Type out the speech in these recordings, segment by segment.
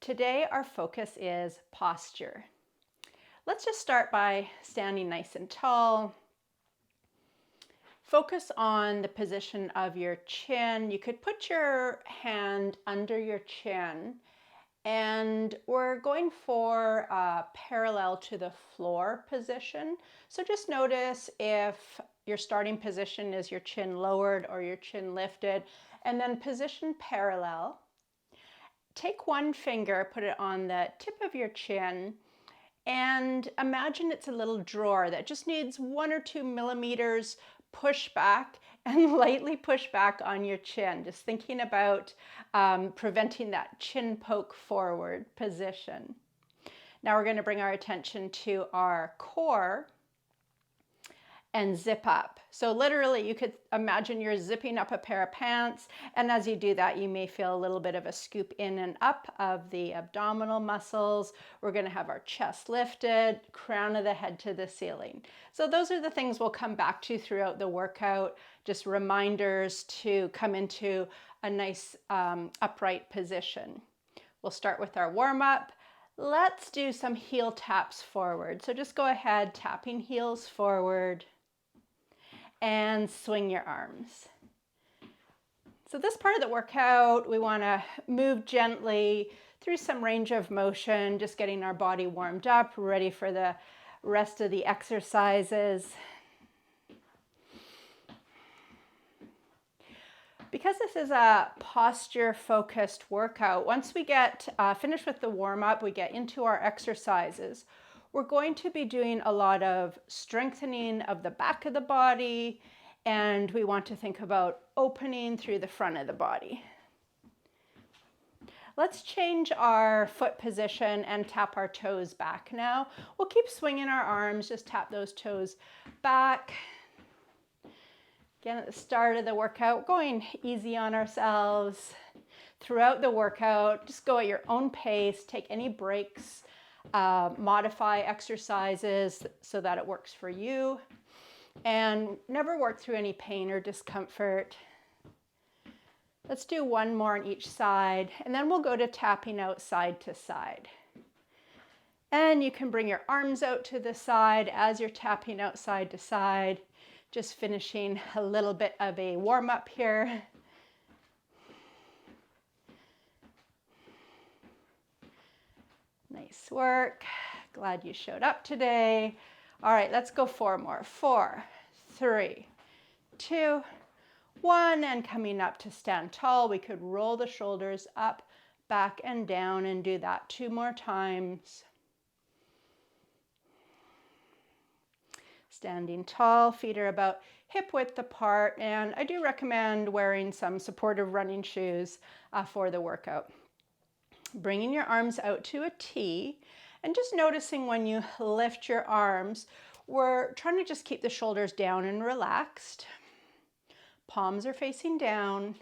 today our focus is posture. Let's just start by standing nice and tall. Focus on the position of your chin. You could put your hand under your chin, and we're going for a parallel to the floor position. So just notice if your starting position is your chin lowered or your chin lifted, and then position parallel. Take one finger, put it on the tip of your chin, and imagine it's a little drawer that just needs 1 or 2 millimeters push back and lightly push back on your chin. Just thinking about preventing that chin poke forward position. Now we're going to bring our attention to our core and zip up. So literally you could imagine you're zipping up a pair of pants, and as you do that you may feel a little bit of a scoop in and up of the abdominal muscles. We're going to have our chest lifted, crown of the head to the ceiling. So those are the things we'll come back to throughout the workout, just reminders to come into a nice upright position. We'll start with our warm-up. Let's do some heel taps forward. So just go ahead, tapping heels forward, and swing your arms. So this part of the workout, we want to move gently through some range of motion, just getting our body warmed up, ready for the rest of the exercises. Because this is a posture-focused workout, once we get finished with the warm-up, we get into our exercises. We're going to be doing a lot of strengthening of the back of the body, and we want to think about opening through the front of the body. Let's change our foot position and tap our toes back now. We'll keep swinging our arms, just tap those toes back. Again, at the start of the workout, going easy on ourselves. Throughout the workout, just go at your own pace, take any breaks, modify exercises so that it works for you, and never work through any pain or discomfort. Let's do one more on each side, and then we'll go to tapping out side to side. And you can bring your arms out to the side as you're tapping out side to side. Just finishing a little bit of a warm-up here. Nice work. Glad you showed up today. All right, let's go 4 more. 4, 3, 2, 1, and coming up to stand tall. We could roll the shoulders up, back, and down, and do that 2 more times. Standing tall, feet are about hip width apart, and I do recommend wearing some supportive running shoes for the workout. Bringing your arms out to a T, and just noticing when you lift your arms, we're trying to just keep the shoulders down and relaxed. Palms are facing down,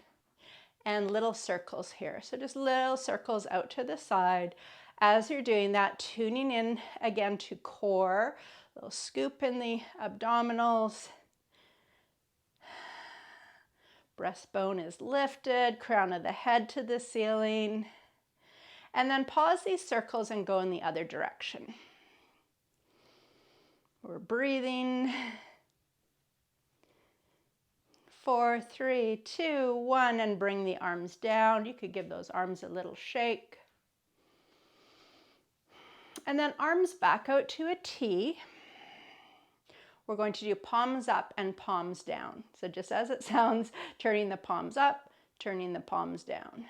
and little circles here. So just little circles out to the side. As you're doing that, tuning in again to core, little scoop in the abdominals. Breastbone is lifted, crown of the head to the ceiling. And then pause these circles and go in the other direction. We're breathing. 4, 3, 2, 1, and bring the arms down. You could give those arms a little shake. And then arms back out to a T. We're going to do palms up and palms down. So just as it sounds, turning the palms up, turning the palms down.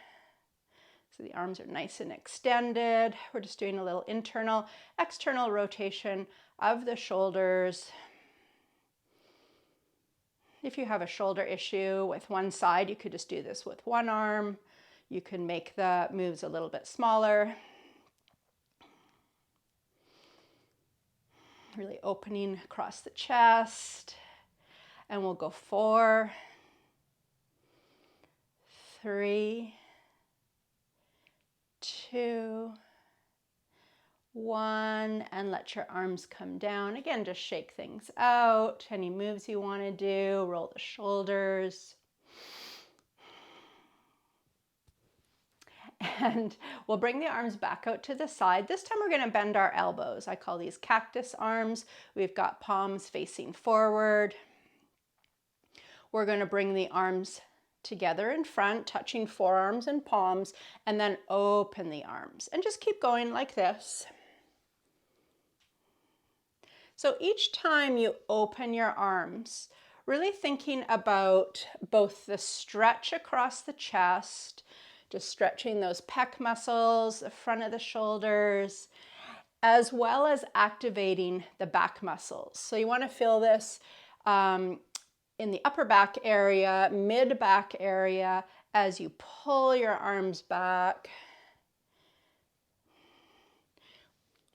So the arms are nice and extended. We're just doing a little internal, external rotation of the shoulders. If you have a shoulder issue with one side, you could just do this with one arm. You can make the moves a little bit smaller. Really opening across the chest. And we'll go 4, 3, 2, 1, and let your arms come down. Again, just shake things out. Any moves you want to do, roll the shoulders. And we'll bring the arms back out to the side. This time we're going to bend our elbows. I call these cactus arms. We've got palms facing forward. We're going to bring the arms together in front, touching forearms and palms, and then open the arms. And just keep going like this. So each time you open your arms, really thinking about both the stretch across the chest, just stretching those pec muscles, the front of the shoulders, as well as activating the back muscles. So you want to feel this in the upper back area, mid back area, as you pull your arms back.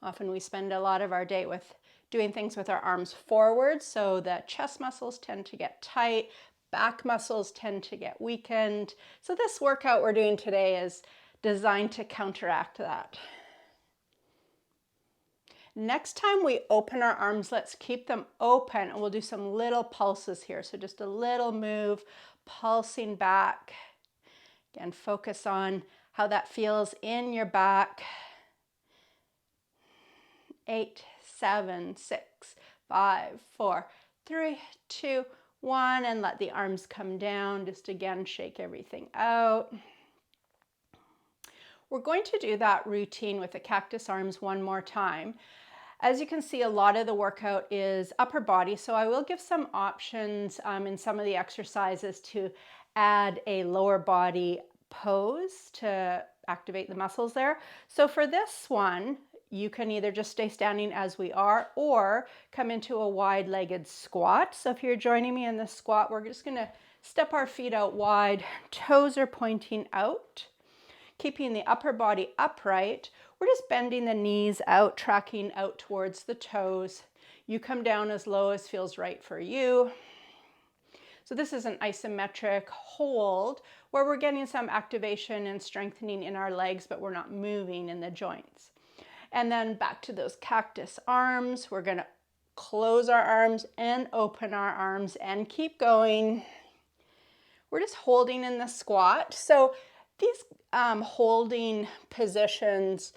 Often we spend a lot of our day with doing things with our arms forward, so the chest muscles tend to get tight, back muscles tend to get weakened. So this workout we're doing today is designed to counteract that. Next time we open our arms, let's keep them open, and we'll do some little pulses here. So just a little move, pulsing back. Again, focus on how that feels in your back. 8, 7, 6, 5, 4, 3, 2, 1, and let the arms come down. Just again, shake everything out. We're going to do that routine with the cactus arms one more time. As you can see, a lot of the workout is upper body, so I will give some options in some of the exercises to add a lower body pose to activate the muscles there. So for this one, you can either just stay standing as we are or come into a wide-legged squat. So if you're joining me in the squat, we're just going to step our feet out wide, toes are pointing out, keeping the upper body upright. We're just bending the knees out, tracking out towards the toes. You come down as low as feels right for you. So this is an isometric hold where we're getting some activation and strengthening in our legs, but we're not moving in the joints. And then back to those cactus arms. We're going to close our arms and open our arms and keep going. We're just holding in the squat. So these holding positions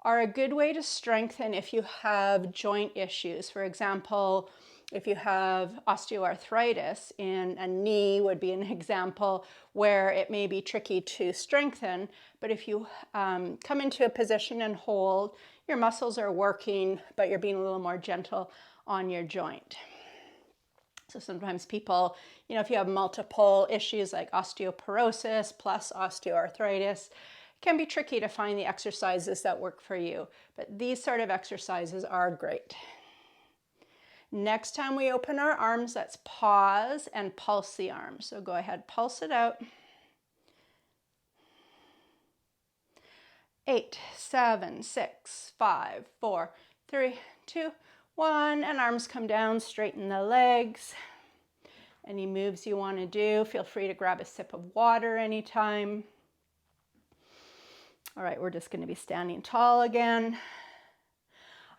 are a good way to strengthen if you have joint issues. For example, if you have osteoarthritis in a knee would be an example where it may be tricky to strengthen. But if you come into a position and hold, your muscles are working, but you're being a little more gentle on your joint. So sometimes people, if you have multiple issues like osteoporosis plus osteoarthritis, it can be tricky to find the exercises that work for you. But these sort of exercises are great. Next time we open our arms, let's pause and pulse the arms. So go ahead, pulse it out. 8, 7, 6, 5, 4, 3, 2, 1, and arms come down, straighten the legs. Any moves you want to do, feel free to grab a sip of water anytime. All right, we're just going to be standing tall again.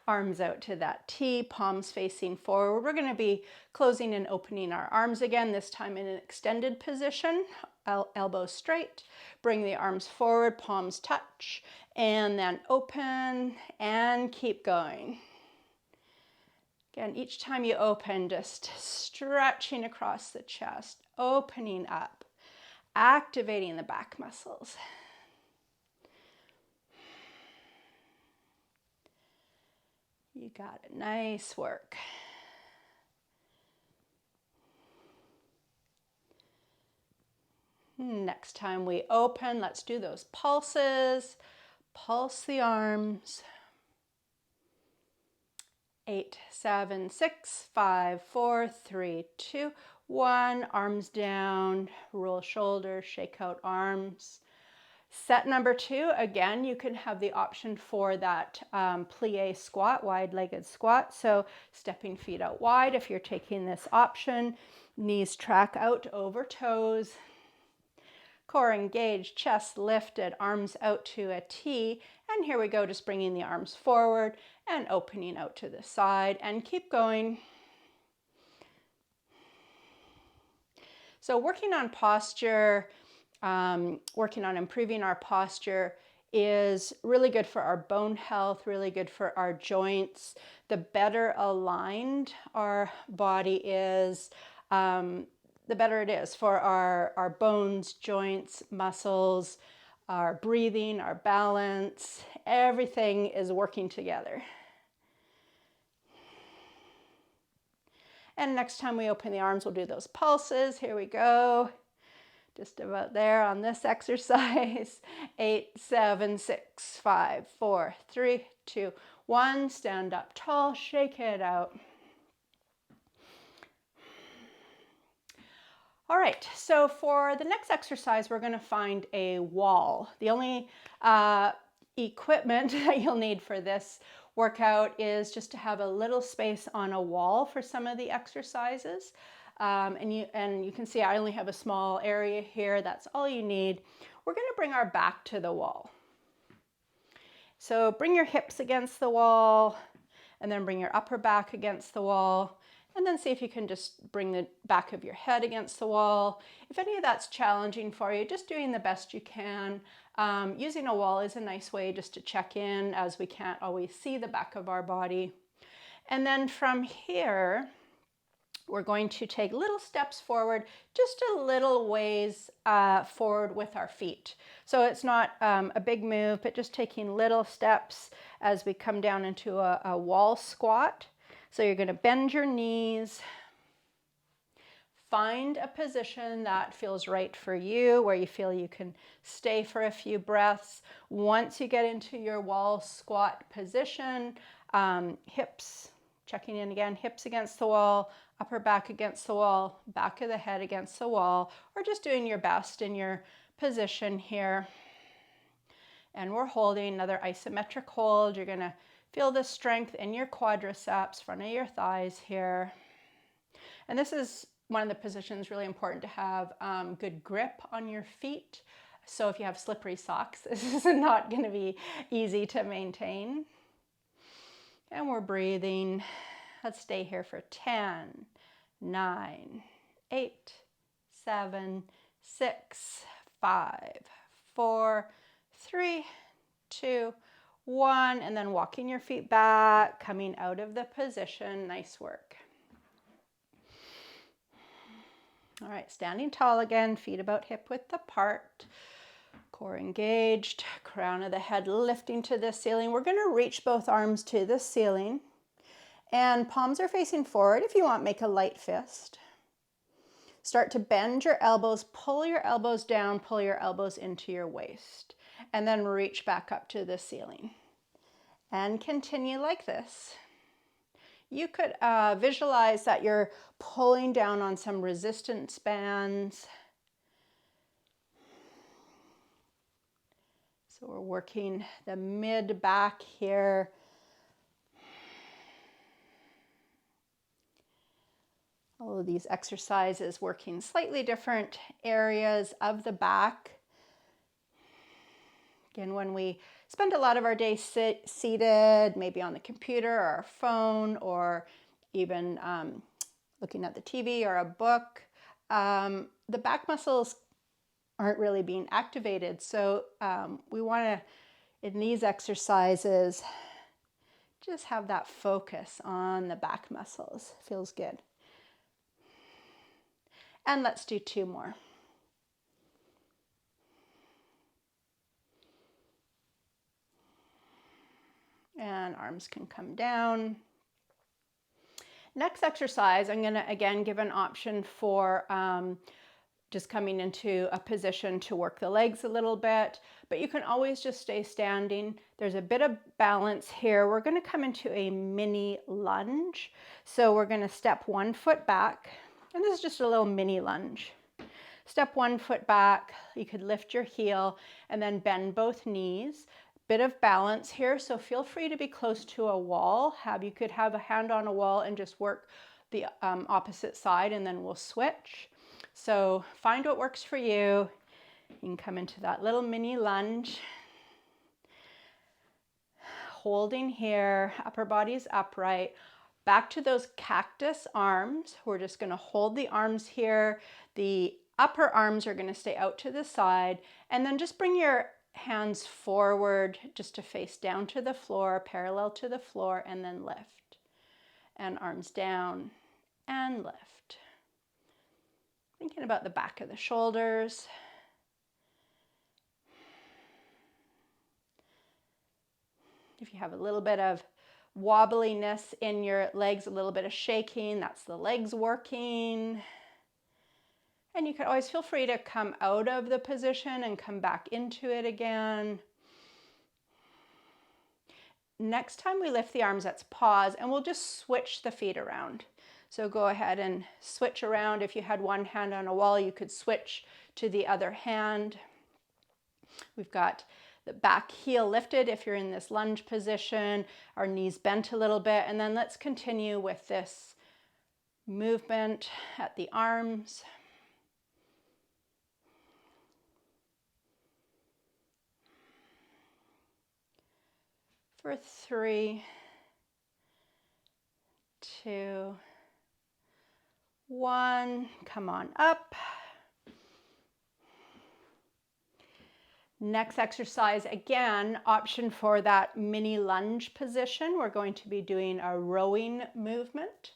Arms out to that T, palms facing forward. We're going to be closing and opening our arms again, this time in an extended position, elbows straight. Bring the arms forward, palms touch, and then open and keep going. Again, each time you open, just stretching across the chest, opening up, activating the back muscles. You got it. Nice work. Next time we open, let's do those pulses. Pulse the arms. 8, 7, 6, 5, 4, 3, 2, 1. Arms down, roll shoulders, shake out arms. Set number 2, again, you can have the option for that plie squat, wide-legged squat. So stepping feet out wide if you're taking this option. Knees track out over toes. Core engaged, chest lifted, arms out to a T. And here we go, just bringing the arms forward and opening out to the side, and keep going. So working on posture working on improving our posture is really good for our bone health, really good for our joints. The better aligned our body is, the better it is for our bones, joints, muscles, our breathing, our balance. Everything is working together. And next time we open the arms, we'll do those pulses. Here we go. Just about there on this exercise. 8, 7, 6, 5, 4, 3, 2, 1. Stand up tall, shake it out. All right, so for the next exercise, we're going to find a wall. The only equipment that you'll need for this workout is just to have a little space on a wall for some of the exercises. And you can see I only have a small area here. That's all you need. We're going to bring our back to the wall. So bring your hips against the wall, and then bring your upper back against the wall, and then see if you can just bring the back of your head against the wall. If any of that's challenging for you, just doing the best you can. Using a wall is a nice way just to check in, as we can't always see the back of our body. And then from here, we're going to take little steps forward, just a little ways forward with our feet. So it's not a big move, but just taking little steps as we come down into a wall squat. So you're going to bend your knees, find a position that feels right for you, where you feel you can stay for a few breaths. Once you get into your wall squat position, hips, checking in again, hips against the wall, upper back against the wall, back of the head against the wall, or just doing your best in your position here. And we're holding another isometric hold. You're going to feel the strength in your quadriceps, front of your thighs here. And this is one of the positions really important to have good grip on your feet. So if you have slippery socks, this is not going to be easy to maintain. And we're breathing. Let's stay here for 10, 9, 8, 7, 6, 5, 4, 3, 2, 1, and then walking your feet back, coming out of the position. Nice work. All right, standing tall again, feet about hip width apart, core engaged, crown of the head lifting to the ceiling. We're going to reach both arms to the ceiling, and palms are facing forward. If you want, make a light fist. Start to bend your elbows, pull your elbows down, pull your elbows into your waist, and then reach back up to the ceiling. And continue like this. You could visualize that you're pulling down on some resistance bands. So we're working the mid back here. All of these exercises working slightly different areas of the back. Again, when we spend a lot of our day seated, maybe on the computer or our phone, or even looking at the TV or a book, the back muscles aren't really being activated. So we want to, in these exercises, just have that focus on the back muscles. Feels good. And let's do 2 more. And arms can come down. Next exercise, I'm going to again give an option for just coming into a position to work the legs a little bit, but you can always just stay standing. There's a bit of balance here. We're going to come into a mini lunge. So we're going to step 1 foot back, and this is just a little mini lunge. Step 1 foot back, you could lift your heel and then bend both knees. Bit of balance here, so feel free to be close to a wall. You could have a hand on a wall and just work the opposite side, and then we'll switch. So find what works for you. You can come into that little mini lunge. Holding here, upper body's upright. Back to those cactus arms. We're just going to hold the arms here. The upper arms are going to stay out to the side, and then just bring your hands forward just to face down to the floor, parallel to the floor, and then lift. And arms down and lift. Thinking about the back of the shoulders. If you have a little bit of wobbliness in your legs, a little bit of shaking, that's the legs working. And you can always feel free to come out of the position and come back into it again. Next time we lift the arms, let's pause and we'll just switch the feet around. So go ahead and switch around. If you had one hand on a wall, you could switch to the other hand. We've got the back heel lifted if you're in this lunge position, our knees bent a little bit, and then let's continue with this movement at the arms. For 3, 2, 1, come on up. Next exercise, again, option for that mini lunge position. We're going to be doing a rowing movement.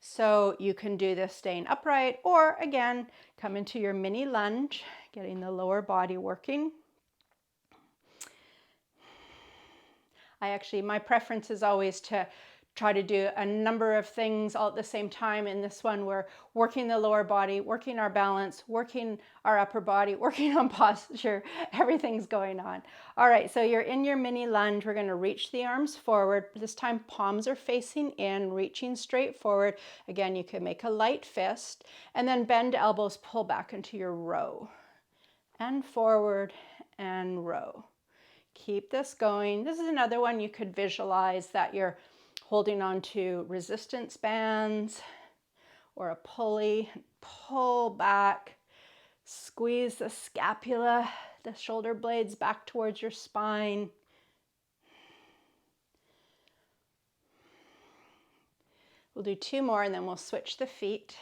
So you can do this staying upright, or again, come into your mini lunge, getting the lower body working. My preference is always to try to do a number of things all at the same time. In this one, we're working the lower body, working our balance, working our upper body, working on posture. Everything's going on. All right, so you're in your mini lunge. We're going to reach the arms forward. This time, palms are facing in, reaching straight forward. Again, you can make a light fist, and then bend elbows, pull back into your row. And forward and row. Keep this going. This is another one you could visualize that you're holding on to resistance bands or a pulley. Pull back, squeeze the scapula, the shoulder blades back towards your spine. We'll do 2 more and then we'll switch the feet.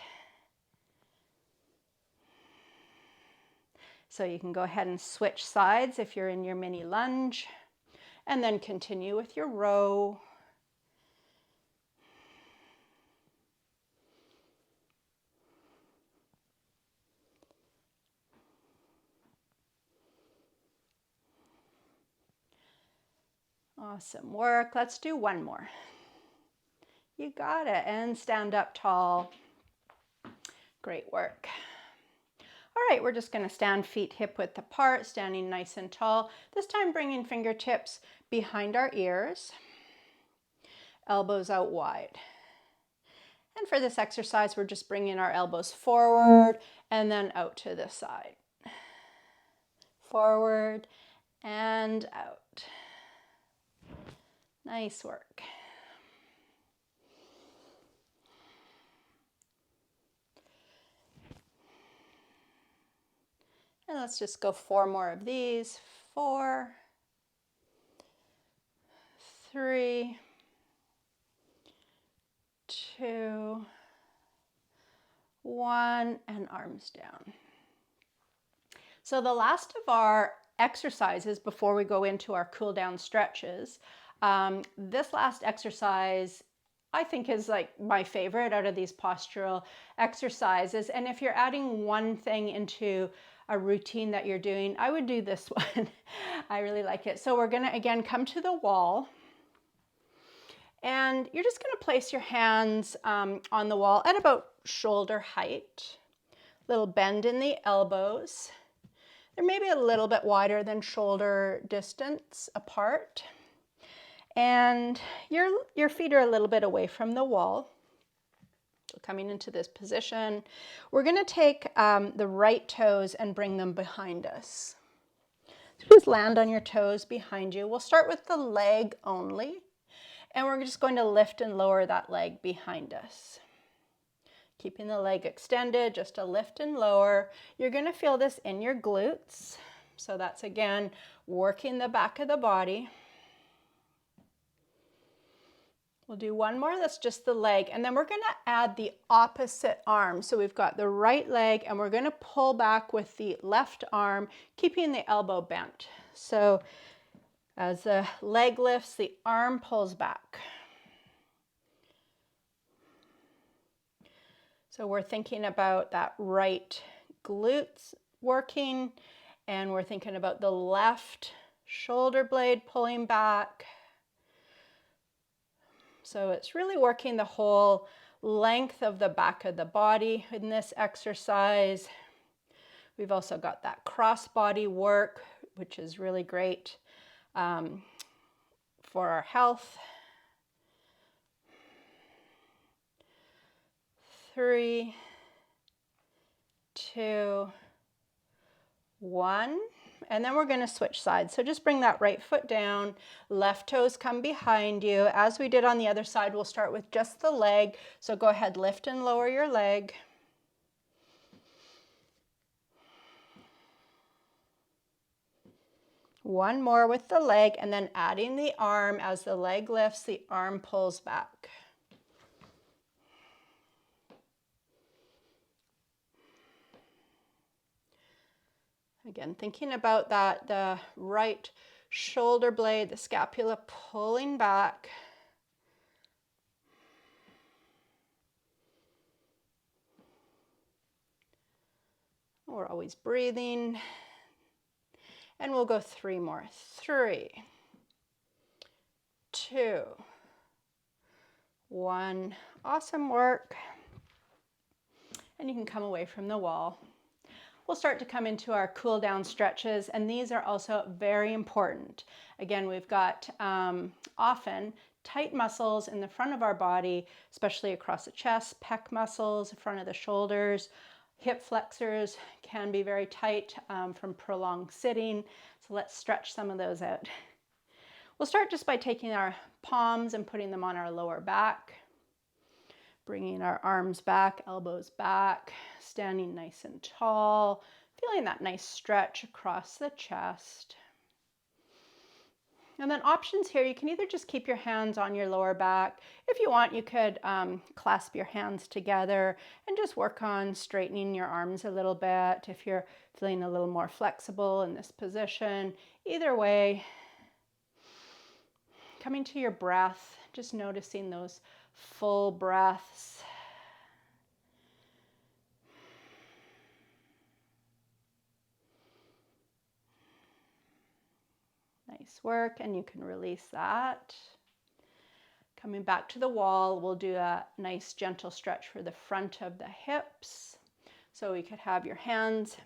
So you can go ahead and switch sides if you're in your mini lunge, and then continue with your row. Awesome work. Let's do 1 more. You got it. And stand up tall. Great work. All right, we're just going to stand feet hip width apart, standing nice and tall. This time bringing fingertips behind our ears, elbows out wide. And for this exercise, we're just bringing our elbows forward and then out to the side. Forward and out. Nice work. And let's just go 4 more of these. 4, 3, 2, 1, and arms down. So the last of our exercises before we go into our cool down stretches, this last exercise I think is like my favorite out of these postural exercises. And if you're adding one thing into a routine that you're doing, I would do this one. I really like it. So we're gonna, again, come to the wall. And you're just gonna place your hands on the wall at about shoulder height. Little bend in the elbows. They're maybe a little bit wider than shoulder distance apart. And your feet are a little bit away from the wall. Coming into this position, we're going to take the right toes and bring them behind us. So just land on your toes behind you. We'll start with the leg only, and we're just going to lift and lower that leg behind us. Keeping the leg extended, just a lift and lower. You're going to feel this in your glutes. So that's, again, working the back of the body. We'll do one more, that's just the leg, and then we're gonna add the opposite arm. So we've got the right leg and we're gonna pull back with the left arm, keeping the elbow bent. So as the leg lifts, the arm pulls back. So we're thinking about that right glutes working, and we're thinking about the left shoulder blade pulling back. So it's really working the whole length of the back of the body in this exercise. We've also got that cross body work, which is really great for our health. 3, 2, 1. And then we're going to switch sides. So just bring that right foot down, left toes come behind you. As we did on the other side, we'll start with just the leg. So go ahead, lift and lower your leg. One more with the leg, and then adding the arm. As the leg lifts, the arm pulls back. Again, thinking about that, the right shoulder blade, the scapula pulling back. We're always breathing. And we'll go 3 more. 3, 2, 1. Awesome work. And you can come away from the wall. We'll start to come into our cool down stretches, and these are also very important. Again, we've got often tight muscles in the front of our body, especially across the chest, pec muscles, front of the shoulders. Hip flexors can be very tight from prolonged sitting, so let's stretch some of those out. We'll start just by taking our palms and putting them on our lower back, bringing our arms back, elbows back, standing nice and tall, feeling that nice stretch across the chest. And then options here, you can either just keep your hands on your lower back. If you want, you could clasp your hands together and just work on straightening your arms a little bit if you're feeling a little more flexible in this position. Either way, coming to your breath, just noticing those full breaths. Nice work, and you can release that. Coming back to the wall, we'll do a nice gentle stretch for the front of the hips. So we could have your hands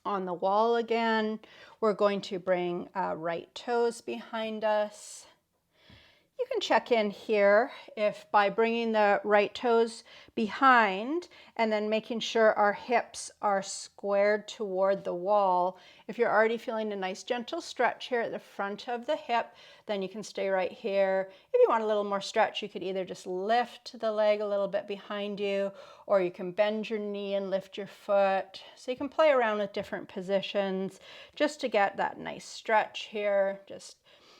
on the wall again. We're going to bring right toes behind us. You can check in here if by bringing the right toes behind and then making sure our hips are squared toward the wall. If you're already feeling a nice gentle stretch here at the front of the hip, then you can stay right here. If you want a little more stretch, you could either just lift the leg a little bit behind you, or you can bend your knee and lift your foot. So you can play around with different positions just to get that nice stretch here. Just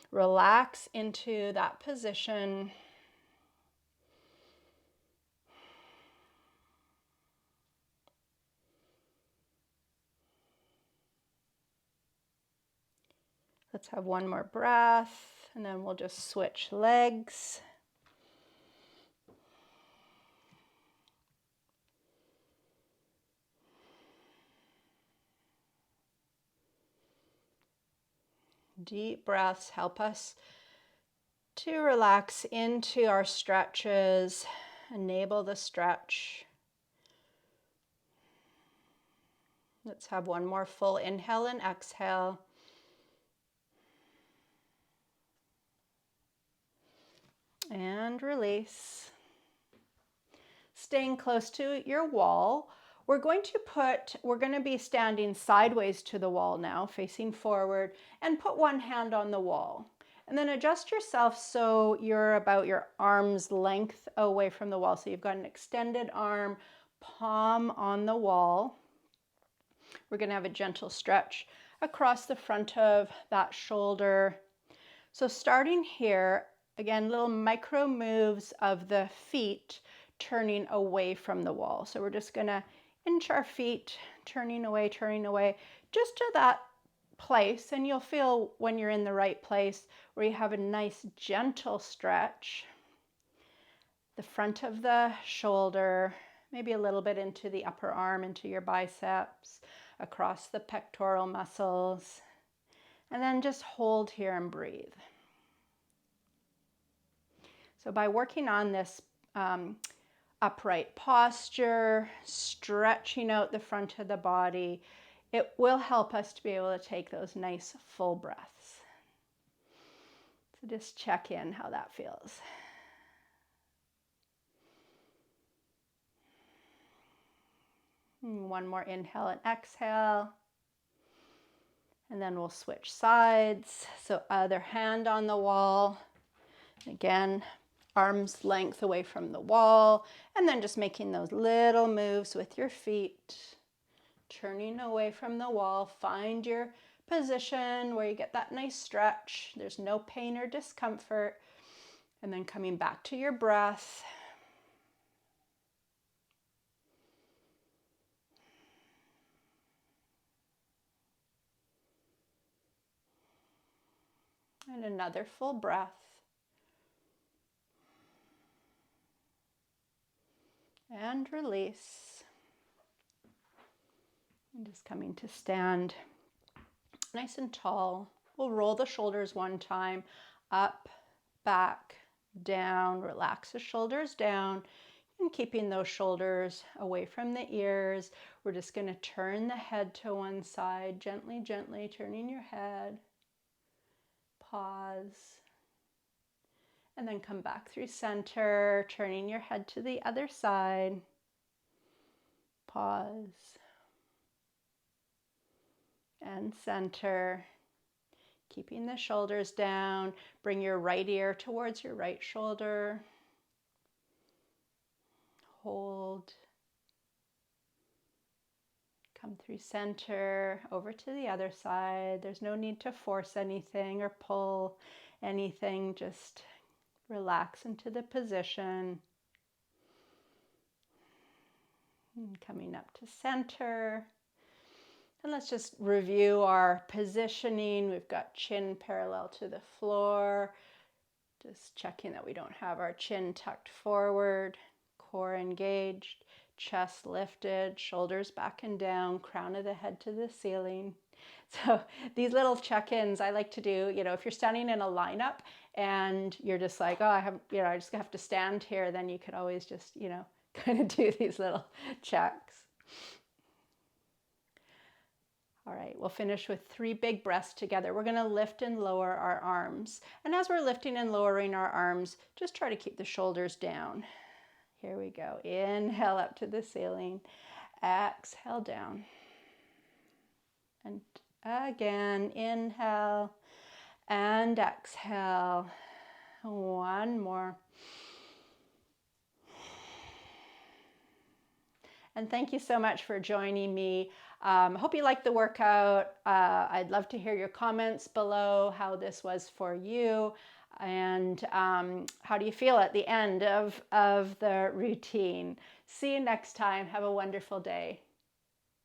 relax into that position. Let's have one more breath, and then we'll just switch legs. Deep breaths help us to relax into our stretches, enable the stretch. Let's have one more full inhale and exhale. And release. Staying close to your wall, we're going to be standing sideways to the wall now, facing forward, and put one hand on the wall. And then adjust yourself so you're about your arm's length away from the wall. So you've got an extended arm, palm on the wall. We're going to have a gentle stretch across the front of that shoulder. So starting here, again, little micro moves of the feet turning away from the wall. So we're just going to inch our feet, turning away, just to that place. And you'll feel when you're in the right place where you have a nice gentle stretch. The front of the shoulder, maybe a little bit into the upper arm, into your biceps, across the pectoral muscles. And then just hold here and breathe. So by working on this upright posture, stretching out the front of the body, it will help us to be able to take those nice full breaths. So just check in how that feels. And one more inhale and exhale. And then we'll switch sides. So other hand on the wall. Again, arm's length away from the wall. And then just making those little moves with your feet. Turning away from the wall. Find your position where you get that nice stretch. There's no pain or discomfort. And then coming back to your breath. And another full breath. And release. And just coming to stand nice and tall. We'll roll the shoulders one time, up, back, down. Relax the shoulders down. And keeping those shoulders away from the ears, we're just going to turn the head to one side, gently, gently turning your head. Pause. And then come back through center, turning your head to the other side. Pause. And center. Keeping the shoulders down. Bring your right ear towards your right shoulder. Hold. Come through center, over to the other side. There's no need to force anything or pull anything. Just relax into the position. And coming up to center. And let's just review our positioning. We've got chin parallel to the floor. Just checking that we don't have our chin tucked forward. Core engaged, chest lifted, shoulders back and down, crown of the head to the ceiling. So these little check-ins I like to do, if you're standing in a lineup and you're just like, oh, I just have to stand here, then you could always just, kind of do these little checks. All right, we'll finish with 3 big breaths together. We're going to lift and lower our arms. And as we're lifting and lowering our arms, just try to keep the shoulders down. Here we go. Inhale up to the ceiling. Exhale down. And again, inhale and exhale. One more. And thank you so much for joining me. Hope you liked the workout. I'd love to hear your comments below how this was for you. And how do you feel at the end of the routine? See you next time. Have a wonderful day.